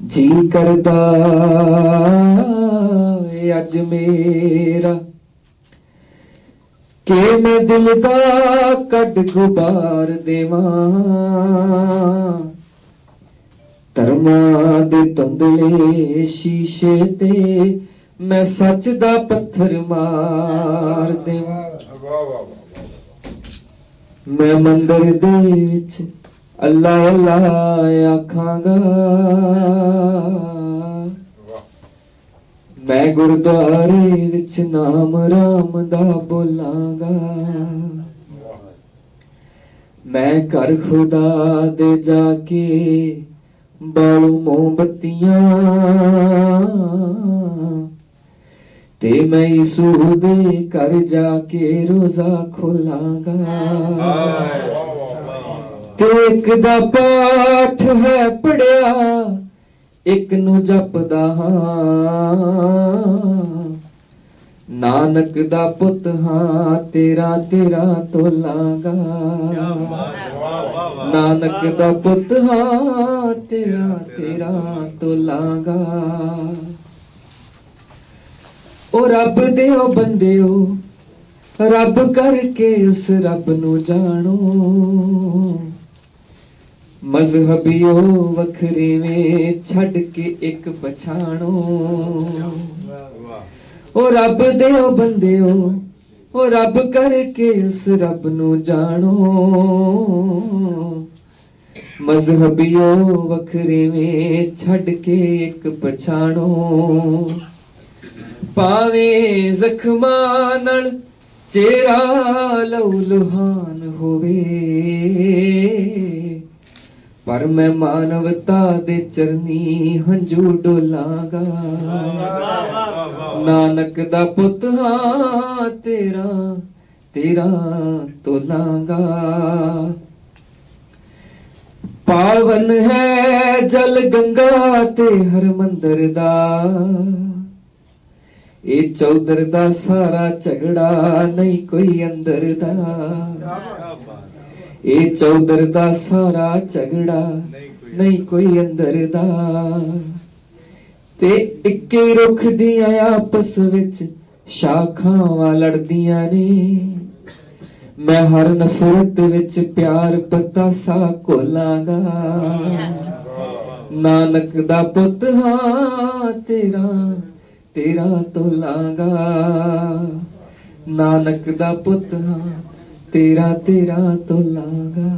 जी करदा अज मेरा के मैं दिल दा कड गुबार देवां धर्मा दे धुंधले शीशे ते मैं सच दा पत्थर मार देवां मैं मंदिर दे विच अल्लाह अल्लाह आखांगा मैं गुरुद्वारे विच नाम राम दा बोलांगा मैं घर खुदा दे जाके बालू मोमबत्तियां ते मैं यीशु दे घर जाके रोजा खोलांगा ते एक दा पाठ है पढ़िया एक नू जपदा हां नानक दा पुत हां तेरा तेरा तोलांगा नानक दा पुत हां तेरा तेरा तोलांगा ओ रब दे ओ बंदे ओ रब करके उस रब नू जानो मजहबियो वखरे में छड़ के एक पछाणो ओ रब दे ओ बंदे ओ रब करके उस रब नू जानो मजहबियो वखरे में छड़ के एक पछाणो पावे जख्मा नाल चेहरा लहू लुहान होवे पर मैं मानवता दे चरनी हंजू डोलांगा नानक दा पुत हां तेरा तेरा तोलांगा पावन है जल गंगा ते हरमंदर दा ए चौधर दा सारा झगड़ा नहीं कोई अंदर दा ए चौधर दा सारा झगड़ा नहीं कोई अंदर दा ते इक्के रुख दियां आपस विच शाखावां लड़दियां ने मैं हर नफरत विच प्यार पतासा घोलांगा नानक दा पुत हां तेरा तेरा तोलांगा नानक दा पुत हां तेरा तेरा तोलांगा।